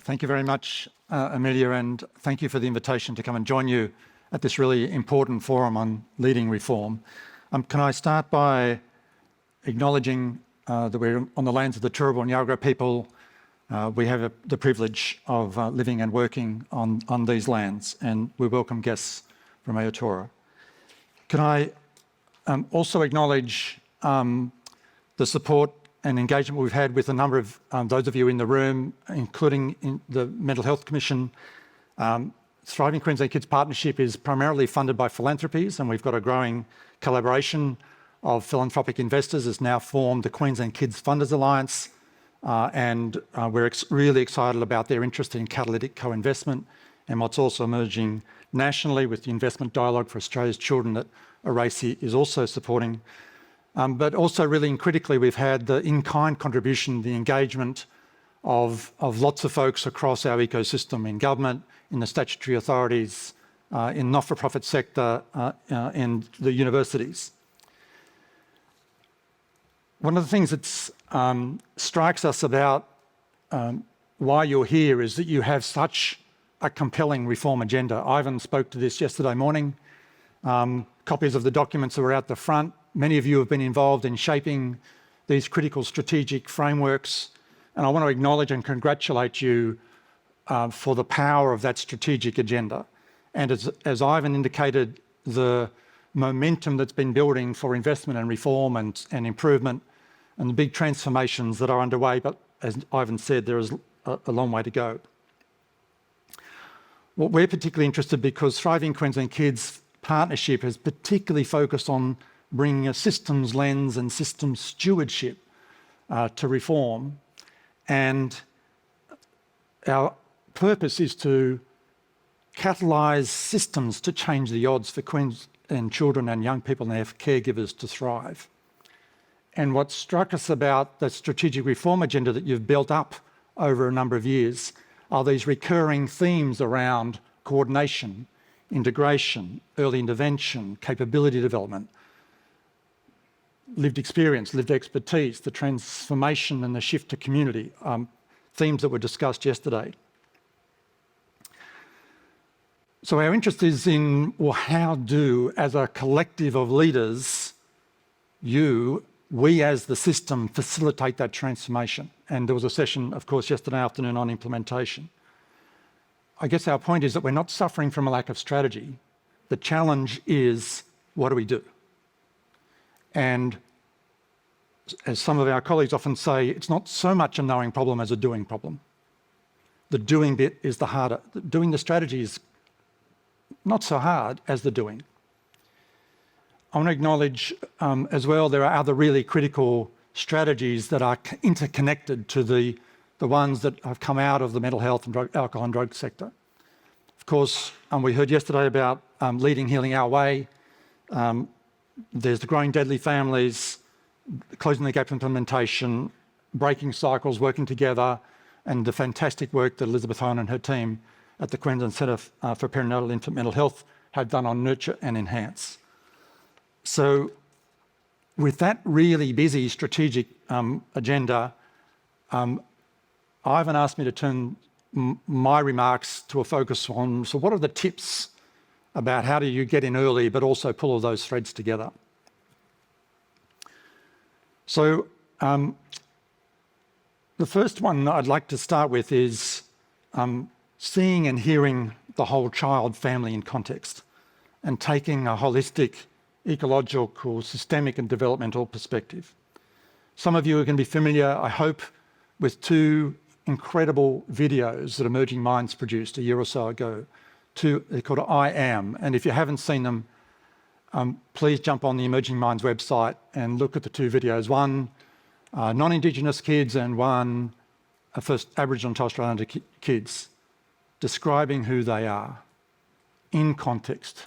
Thank you very much, Amelia, and thank you for the invitation to come and join you at this really important forum on leading reform. Can I start by acknowledging that we're on the lands of the Turrbal and Yagara people. We have the privilege of living and working on these lands, and we welcome guests from Aotearoa. Can I also acknowledge the support and engagement we've had with a number of those of you in the room, including in the Mental Health Commission. Thriving Queensland Kids Partnership is primarily funded by philanthropies, and we've got a growing collaboration of philanthropic investors. Has now formed the Queensland Kids Funders Alliance, and we're really excited about their interest in catalytic co-investment and what's also emerging nationally with the Investment Dialogue for Australia's Children that Aracy is also supporting. But also really critically, we've had the in-kind contribution, the engagement of lots of folks across our ecosystem, in government, in the statutory authorities, in not-for-profit sector, and the universities. One of the things that strikes us about why you're here is that you have such a compelling reform agenda. Ivan spoke to this yesterday morning. Copies of the documents are out the front. Many of you have been involved in shaping these critical strategic frameworks, and I want to acknowledge and congratulate you for the power of that strategic agenda. And as Ivan indicated, the momentum that's been building for investment and reform and improvement and the big transformations that are underway, but as Ivan said, there is a long way to go. What we're particularly interested, because Thriving Queensland Kids Partnership has particularly focused on bringing a systems lens and systems stewardship to reform. And our purpose is to catalyse systems to change the odds for Queensland children and young people and their caregivers to thrive. And what struck us about the strategic reform agenda that you've built up over a number of years are these recurring themes around coordination, integration, early intervention, capability development, lived experience, lived expertise, the transformation and the shift to community, themes that were discussed yesterday. So our interest is in, well, how do, as a collective of leaders, we as the system facilitate that transformation? And there was a session, of course, yesterday afternoon on implementation. I guess our point is that we're not suffering from a lack of strategy. The challenge is, what do we do? And as some of our colleagues often say, it's not so much a knowing problem as a doing problem. The doing bit is the harder. Doing the strategy is not so hard as the doing. I want to acknowledge as well, there are other really critical strategies that are interconnected to the ones that have come out of the mental health and alcohol and drug sector. Of course, we heard yesterday about leading, healing our way. There's the growing deadly families, closing the gap implementation, breaking cycles, working together, and the fantastic work that Elizabeth Hone and her team at the Queensland Centre for Perinatal Infant Mental Health have done on Nurture and Enhance. So with that really busy strategic agenda, Ivan asked me to turn my remarks to a focus on, so what are the tips about how do you get in early but also pull all those threads together? So the first one I'd like to start with is seeing and hearing the whole child, family in context and taking a holistic, ecological, systemic and developmental perspective. Some of you are going to be familiar, I hope, with two incredible videos that Emerging Minds produced a year or so ago. They're called I Am, and if you haven't seen them, please jump on the Emerging Minds website and look at the two videos. One, non-Indigenous kids, and one, first Aboriginal and Torres Strait Islander kids, describing who they are in context,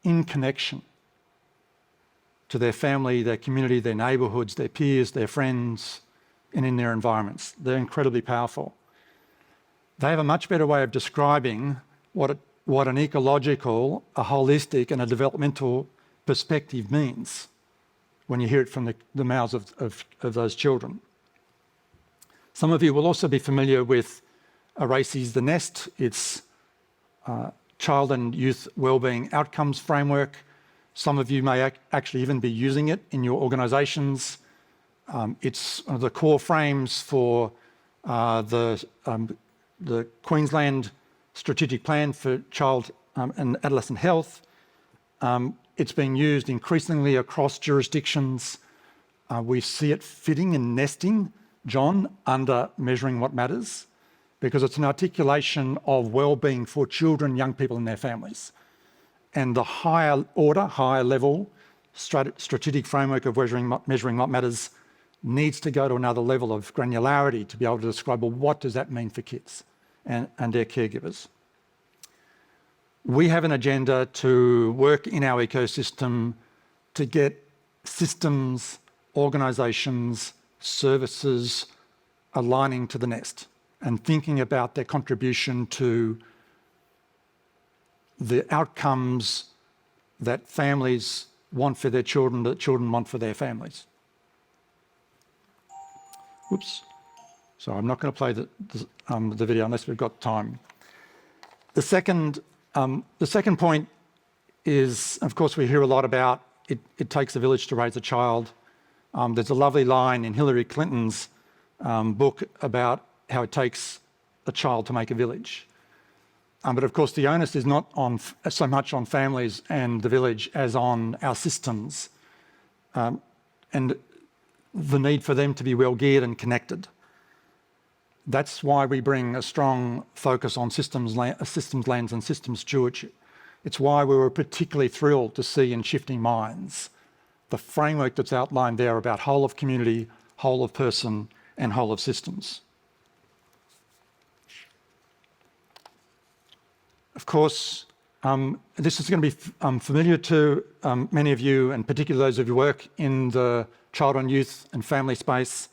in connection to their family, their community, their neighbourhoods, their peers, their friends, and in their environments. They're incredibly powerful. They have a much better way of describing what an ecological, a holistic and a developmental perspective means when you hear it from the mouths of those children. Some of you will also be familiar with Erases the Nest, its child and youth wellbeing outcomes framework. Some of you may actually even be using it in your organisations. It's one of the core frames for the Queensland Strategic Plan for Child and Adolescent Health. It's being used increasingly across jurisdictions. We see it fitting and nesting, John, under Measuring What Matters, because it's an articulation of wellbeing for children, young people and their families. And the higher order, higher level strategic framework of Measuring What Matters needs to go to another level of granularity to be able to describe, well, what does that mean for kids and their caregivers? We have an agenda to work in our ecosystem to get systems, organisations, services aligning to the nest and thinking about their contribution to the outcomes that families want for their children, that children want for their families. Whoops. So I'm not going to play the video unless we've got time. The second point is, of course, we hear a lot about it takes a village to raise a child. There's a lovely line in Hillary Clinton's book about how it takes a child to make a village. But of course, the onus is not so much on families and the village as on our systems, and the need for them to be well geared and connected. That's why we bring a strong focus on systems lens and systems stewardship. It's why we were particularly thrilled to see in Shifting Minds the framework that's outlined there about whole of community, whole of person, and whole of systems. Of course, this is going to be familiar to many of you, and particularly those of you who work in the child and youth and family space,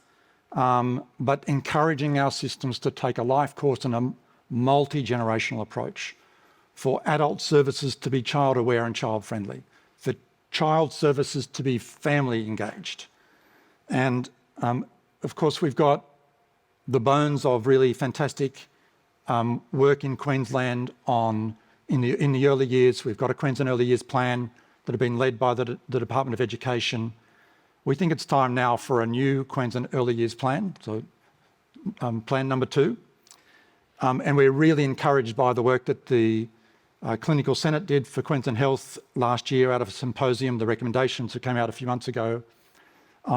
but encouraging our systems to take a life course and a multi-generational approach for adult services to be child aware and child friendly, for child services to be family engaged. And of course, we've got the bones of really fantastic work in Queensland in the early years. We've got a Queensland Early Years Plan that have been led by the Department of Education. We think it's time now for a new Queensland Early Years Plan, so Plan number 2. And we're really encouraged by the work that the Clinical Senate did for Queensland Health last year out of a symposium, the recommendations that came out a few months ago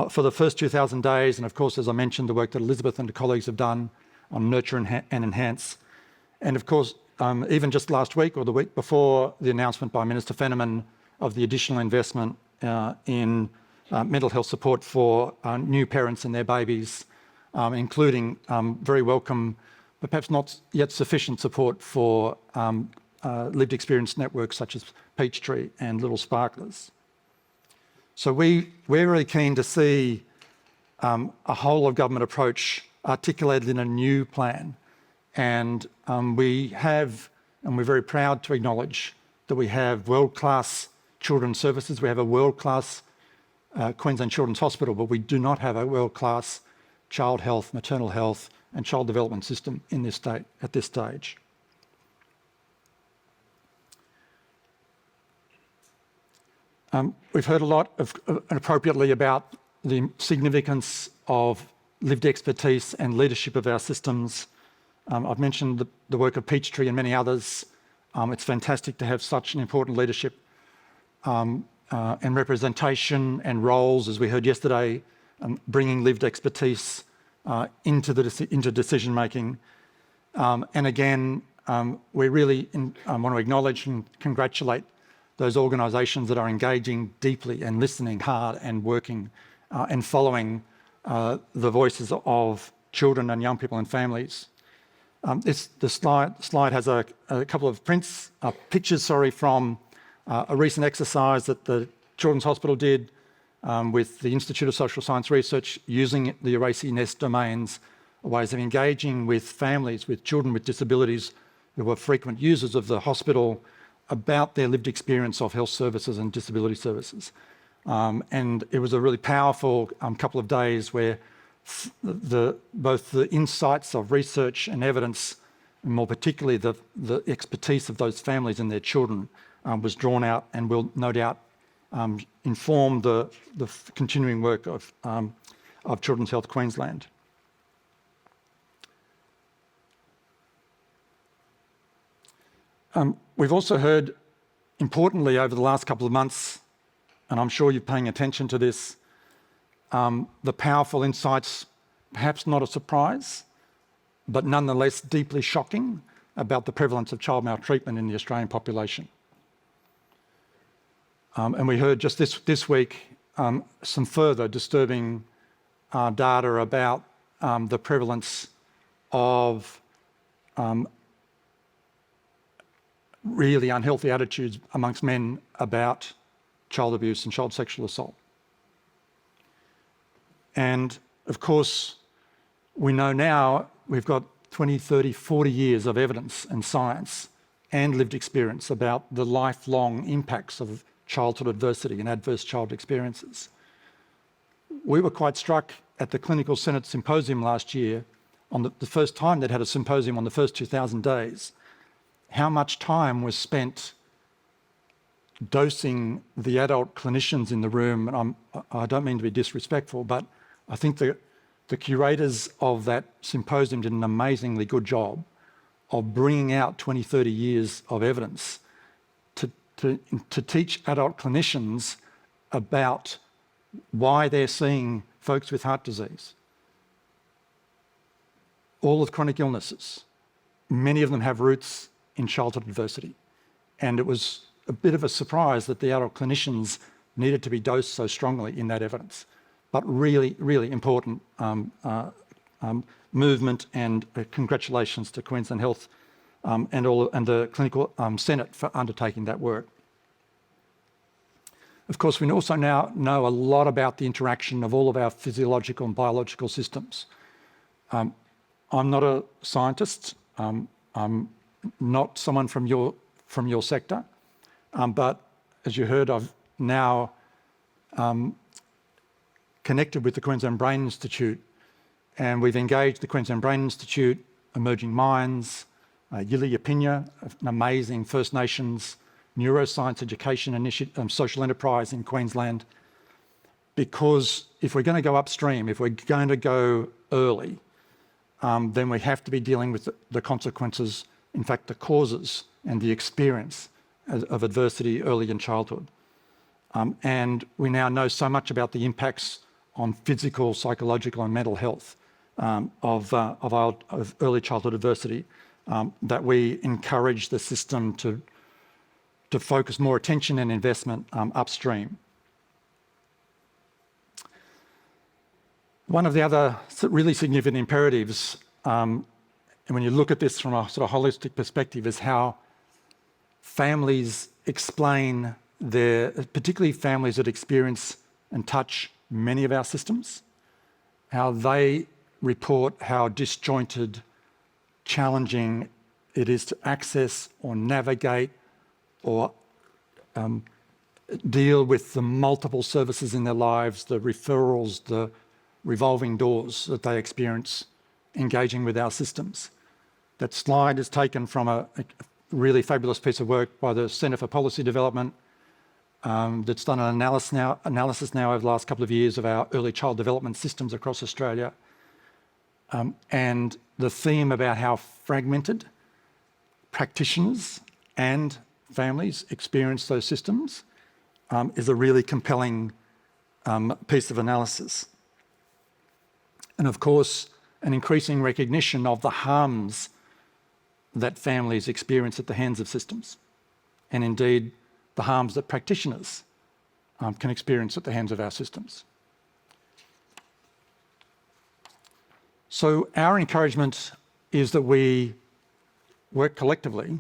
for the first 2,000 days. And of course, as I mentioned, the work that Elizabeth and her colleagues have done on Nurture and Enhance. And of course, even just last week or the week before, the announcement by Minister Fenneman of the additional investment in mental health support for new parents and their babies, including very welcome, but perhaps not yet sufficient support for lived experience networks such as Peachtree and Little Sparklers. So we're really keen to see a whole of government approach articulated in a new plan. And we're very proud to acknowledge that we have world-class children's services. We have a world-class Queensland Children's Hospital, but we do not have a world-class child health, maternal health and child development system in this state at this stage. We've heard a lot appropriately about the significance of lived expertise and leadership of our systems. I've mentioned the work of Peachtree and many others. It's fantastic to have such an important leadership and representation and roles, as we heard yesterday, bringing lived expertise into decision making. And again, we really want to acknowledge and congratulate those organisations that are engaging deeply and listening hard and working and following the voices of children and young people and families. The slide has a couple of pictures from a recent exercise that the Children's Hospital did with the Institute of Social Science Research, using the Erases Nest domains, ways of engaging with families, with children with disabilities who were frequent users of the hospital, about their lived experience of health services and disability services. And it was a really powerful couple of days where both the insights of research and evidence and more particularly the expertise of those families and their children was drawn out and will no doubt inform the continuing work of Children's Health Queensland. We've also heard, importantly, over the last couple of months, and I'm sure you're paying attention to this, the powerful insights, perhaps not a surprise, but nonetheless deeply shocking, about the prevalence of child maltreatment in the Australian population. And we heard just this week some further disturbing data about the prevalence of really unhealthy attitudes amongst men about child abuse and child sexual assault. And of course, we know now we've got 20, 30, 40 years of evidence and science and lived experience about the lifelong impacts of childhood adversity and adverse child experiences. We were quite struck at the Clinical Senate Symposium last year, on the first time they'd had a symposium on the first 2,000 days, how much time was spent dosing the adult clinicians in the room. And I don't mean to be disrespectful, but I think the curators of that symposium did an amazingly good job of bringing out 20, 30 years of evidence to teach adult clinicians about why they're seeing folks with heart disease, all of chronic illnesses. Many of them have roots in childhood adversity. And it was a bit of a surprise that the adult clinicians needed to be dosed so strongly in that evidence. But really, really important movement, and congratulations to Queensland Health and the Clinical Senate for undertaking that work. Of course, we also now know a lot about the interaction of all of our physiological and biological systems. I'm not a scientist. I'm not someone from your sector, but as you heard, I've now connected with the Queensland Brain Institute, and we've engaged the Queensland Brain Institute, Emerging Minds, Yili Yapinja, an amazing First Nations neuroscience education initiative, social enterprise in Queensland, because if we're going to go upstream, if we're going to go early, then we have to be dealing with the consequences, in fact, the causes and the experience of adversity early in childhood. And we now know so much about the impacts on physical, psychological and mental health of early childhood adversity that we encourage the system to focus more attention and investment upstream. One of the other really significant imperatives, and when you look at this from a sort of holistic perspective, is how families explain particularly families that experience and touch many of our systems, how they report how disjointed, challenging it is to access or navigate or deal with the multiple services in their lives, the referrals, the revolving doors that they experience engaging with our systems. That slide is taken from a really fabulous piece of work by the Centre for Policy Development that's done an analysis now over the last couple of years of our early child development systems across Australia. And the theme about how fragmented practitioners and families experience those systems is a really compelling piece of analysis. And of course, an increasing recognition of the harms that families experience at the hands of systems, and indeed the harms that practitioners can experience at the hands of our systems. So our encouragement is that we work collectively,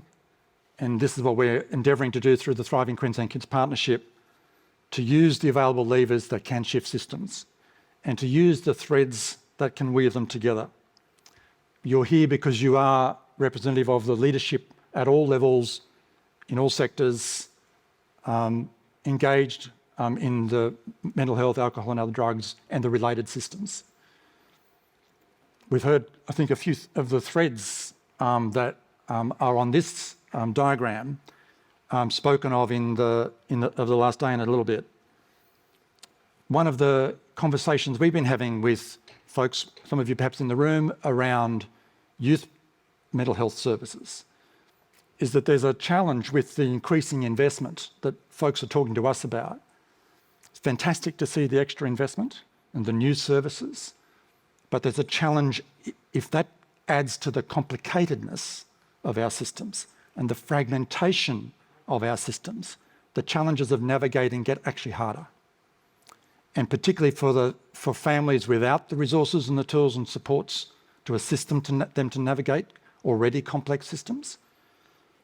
and this is what we're endeavouring to do through the Thriving Queensland Kids Partnership, to use the available levers that can shift systems and to use the threads that can weave them together. You're here because you are representative of the leadership at all levels, in all sectors, engaged in the mental health, alcohol and other drugs and the related systems. We've heard, I think, a few of the threads that are on this diagram spoken of over the last day and a little bit. One of the conversations we've been having with folks, some of you perhaps in the room, around youth mental health services is that there's a challenge with the increasing investment that folks are talking to us about. It's fantastic to see the extra investment and the new services, but there's a challenge if that adds to the complicatedness of our systems and the fragmentation of our systems. The challenges of navigating get actually harder. And particularly for families without the resources and the tools and supports to assist them to navigate already complex systems.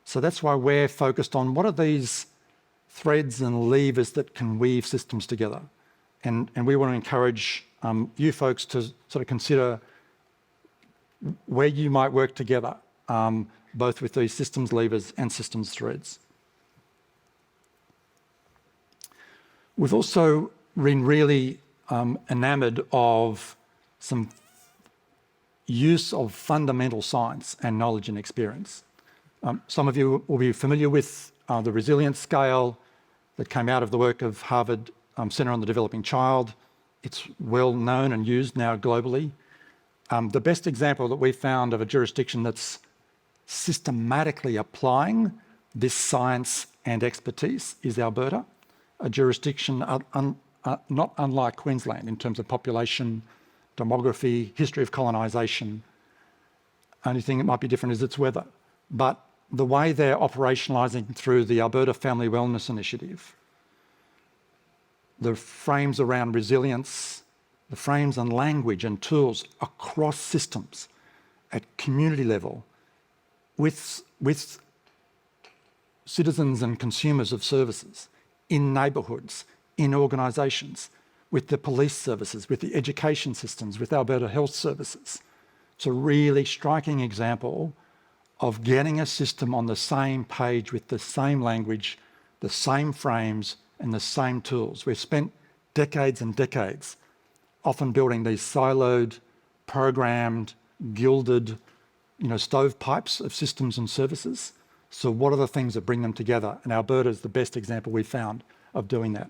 So that's why we're focused on what are these threads and levers that can weave systems together. And we want to encourage you folks to sort of consider where you might work together, both with these systems levers and systems threads. We've also been really enamoured of some use of fundamental science and knowledge and experience. Some of you will be familiar with the resilience scale that came out of the work of Harvard Centre on the Developing Child. It's well known and used now globally. The best example that we found of a jurisdiction that's systematically applying this science and expertise is Alberta, a jurisdiction not unlike Queensland in terms of population, demography, history of colonisation. Only thing that might be different is its weather. But the way they're operationalising through the Alberta Family Wellness Initiative, the frames around resilience, the frames and language and tools across systems at community level with citizens and consumers of services in neighbourhoods, in organisations, with the police services, with the education systems, with Alberta Health Services. It's a really striking example of getting a system on the same page with the same language, the same frames and the same tools. We've spent decades and decades often building these siloed, programmed, gilded, stovepipes of systems and services. So what are the things that bring them together? And Alberta is the best example we've found of doing that.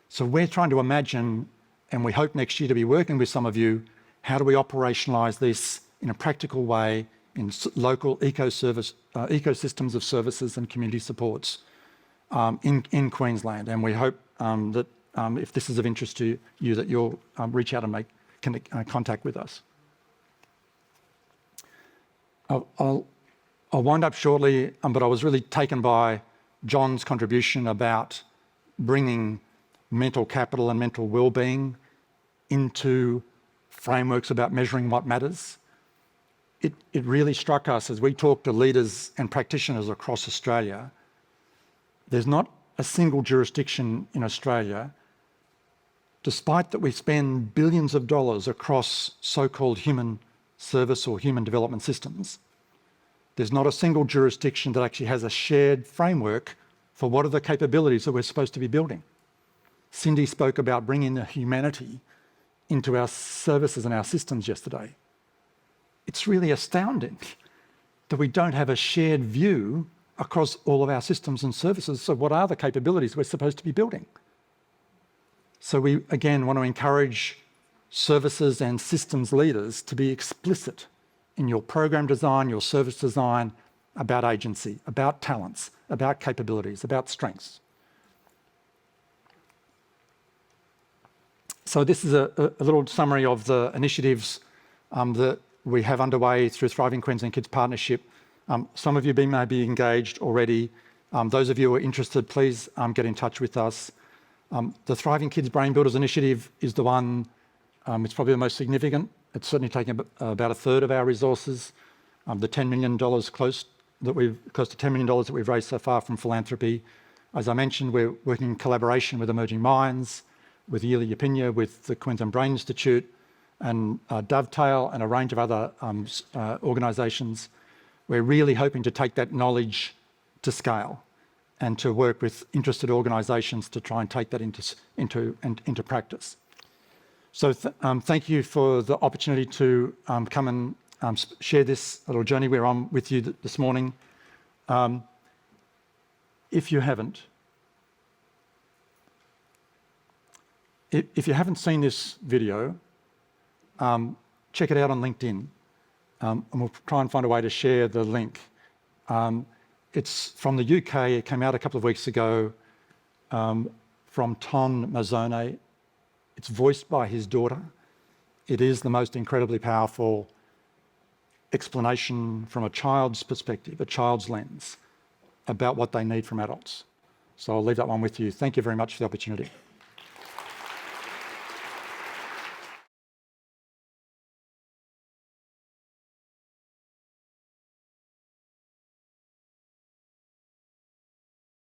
So we're trying to imagine, and we hope next year to be working with some of you, how do we operationalise this in a practical way in local ecosystems of services and community supports in Queensland. And we hope that if this is of interest to you, that you'll reach out and make contact with us. I'll wind up shortly, but I was really taken by John's contribution about bringing mental capital and mental well-being into frameworks about measuring what matters. It really struck us as we talked to leaders and practitioners across Australia. There's not a single jurisdiction in Australia, despite that we spend billions of dollars across so-called human service or human development systems. There's not a single jurisdiction that actually has a shared framework for what are the capabilities that we're supposed to be building. Cindy spoke about bringing the humanity into our services and our systems yesterday. It's really astounding that we don't have a shared view across all of our systems and services. So what are the capabilities we're supposed to be building? So we, again, want to encourage services and systems leaders to be explicit in your program design, your service design, about agency, about talents, about capabilities, about strengths. So this is a little summary of the initiatives that we have underway through Thriving Queensland Kids Partnership. Some of you may be engaged already. Those of you who are interested, please get in touch with us. The Thriving Kids Brain Builders Initiative is the one, it's probably the most significant. It's certainly taking about a third of our resources. The $10 million close to $10 million that we've raised so far from philanthropy. As I mentioned, we're working in collaboration with Emerging Minds, with Yearly Opinion, with the Queensland Brain Institute, and Dovetail and a range of other organisations. We're really hoping to take that knowledge to scale and to work with interested organisations to try and take that into practice. So thank you for the opportunity to come and share this little journey we're on with you this morning. If you haven't seen this video, check it out on LinkedIn, and we'll try and find a way to share the link. It's from the UK. It came out a couple of weeks ago from Ton Mazzone. It's voiced by his daughter. It is the most incredibly powerful explanation from a child's perspective, a child's lens, about what they need from adults. So I'll leave that one with you. Thank you very much for the opportunity.